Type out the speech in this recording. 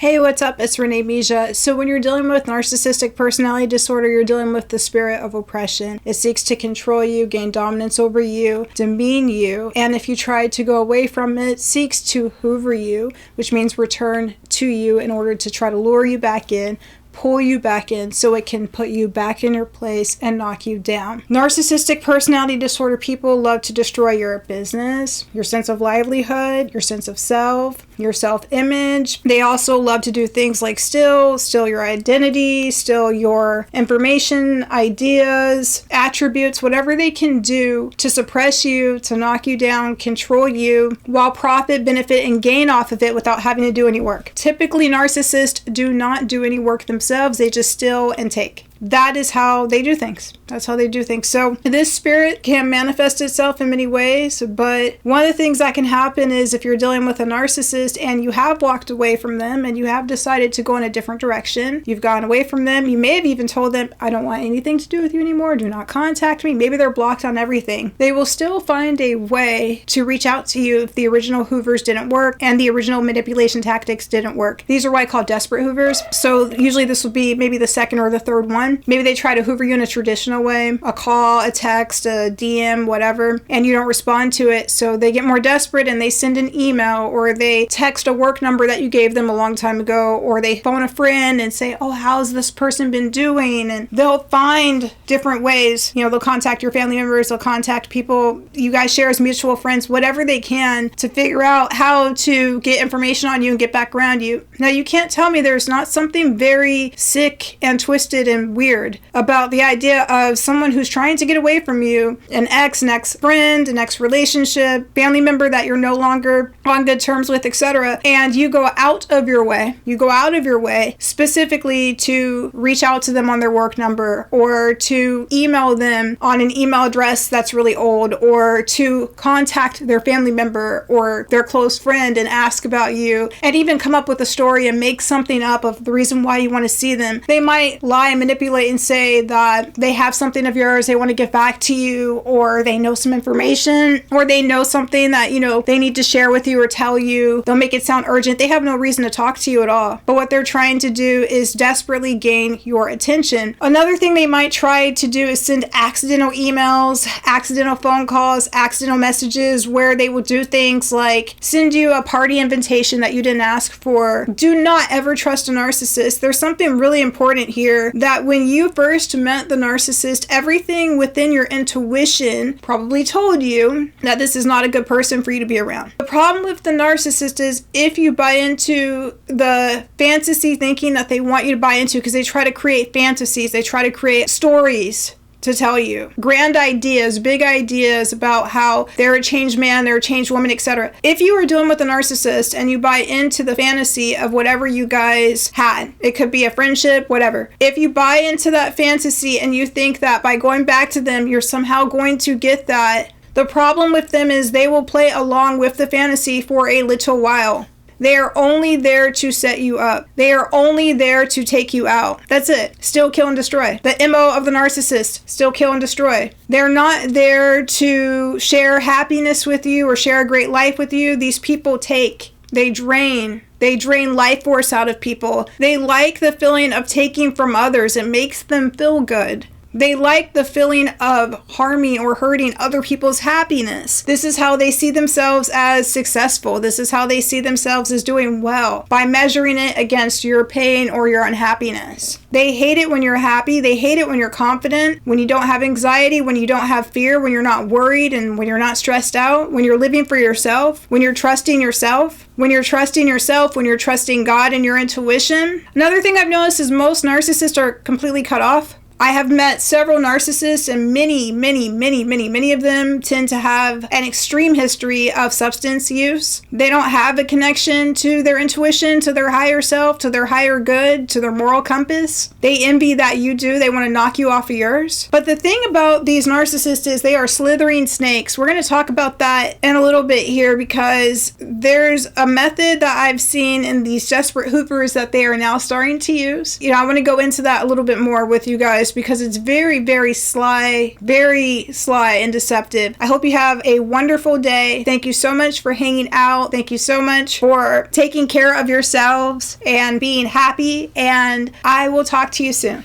Hey, what's up? It's Renee Mija. So when you're dealing with narcissistic personality disorder, you're dealing with the spirit of oppression. It seeks to control you, gain dominance over you, demean you, and if you try to go away from it, seeks to hoover you, which means return to you in order to try to lure you back in, pull you back in so it can put you back in your place and knock you down. Narcissistic personality disorder people love to destroy your business, your sense of livelihood, your sense of self, your self-image. They also love to do things like steal your identity, steal your information, ideas, attributes, whatever they can do to suppress you, to knock you down, control you, while profit, benefit, and gain off of it without having to do any work. Typically, narcissists do not do any work themselves. They just steal and take. That is how they do things. That's how they do things. So this spirit can manifest itself in many ways, but one of the things that can happen is if you're dealing with a narcissist and you have walked away from them and you have decided to go in a different direction, you've gone away from them, you may have even told them, I don't want anything to do with you anymore, do not contact me. Maybe they're blocked on everything. They will still find a way to reach out to you if the original Hoovers didn't work and the original manipulation tactics didn't work. These are what I call desperate Hoovers. So usually this will be maybe the second or the third one. Maybe they try to hoover you in a traditional way, a call, a text, a DM, whatever, and you don't respond to it. So they get more desperate and they send an email or they text a work number that you gave them a long time ago, or they phone a friend and say, oh, how's this person been doing? And they'll find different ways. They'll contact your family members, they'll contact people you guys share as mutual friends, whatever they can to figure out how to get information on you and get back around you. Now, you can't tell me there's not something very sick and twisted and weird about the idea of someone who's trying to get away from you, an ex-friend, an ex-relationship, family member that you're no longer on good terms with, etc. And you go out of your way specifically to reach out to them on their work number, or to email them on an email address that's really old, or to contact their family member or their close friend and ask about you, and even come up with a story and make something up of the reason why you want to see them. They might lie and manipulate and say that they have something of yours they want to give back to you, or they know some information, or they know something that they need to share with you or tell you. They'll make it sound urgent. They have no reason to talk to you at all, but what they're trying to do is desperately gain your attention. Another thing they might try to do is send accidental emails, accidental phone calls, accidental messages, where they will do things like send you a party invitation that you didn't ask for. Do not ever trust a narcissist. There's something really important here, that when you first met the narcissist, everything within your intuition probably told you that this is not a good person for you to be around. The problem with the narcissist is if you buy into the fantasy thinking that they want you to buy into, because they try to create fantasies, they try to create stories to tell you, grand ideas, big ideas about how they're a changed man, they're a changed woman, etc. If you are dealing with a narcissist and you buy into the fantasy of whatever you guys had, it could be a friendship, whatever. If you buy into that fantasy and you think that by going back to them, you're somehow going to get that, the problem with them is they will play along with the fantasy for a little while. They are only there to set you up. They are only there to take you out. That's it. Still, kill, and destroy. The MO of the narcissist, still, kill, and destroy. They're not there to share happiness with you or share a great life with you. These people take. They drain. They drain life force out of people. They like the feeling of taking from others. It makes them feel good. They like the feeling of harming or hurting other people's happiness. This is how they see themselves as successful. This is how they see themselves as doing well, by measuring it against your pain or your unhappiness. They hate it when you're happy. They hate it when you're confident, when you don't have anxiety, when you don't have fear, when you're not worried, and when you're not stressed out, when you're living for yourself, when you're trusting yourself. When you're trusting yourself, when you're trusting God and your intuition. Another thing I've noticed is most narcissists are completely cut off. I have met several narcissists, and many of them tend to have an extreme history of substance use. They don't have a connection to their intuition, to their higher self, to their higher good, to their moral compass. They envy that you do. They want to knock you off of yours. But the thing about these narcissists is they are slithering snakes. We're going to talk about that in a little bit here, because there's a method that I've seen in these desperate Hoovers that they are now starting to use. I want to go into that a little bit more with you guys, this because it's very, very sly and deceptive. I hope you have a wonderful day. Thank you so much for hanging out. Thank you so much for taking care of yourselves and being happy. And I will talk to you soon.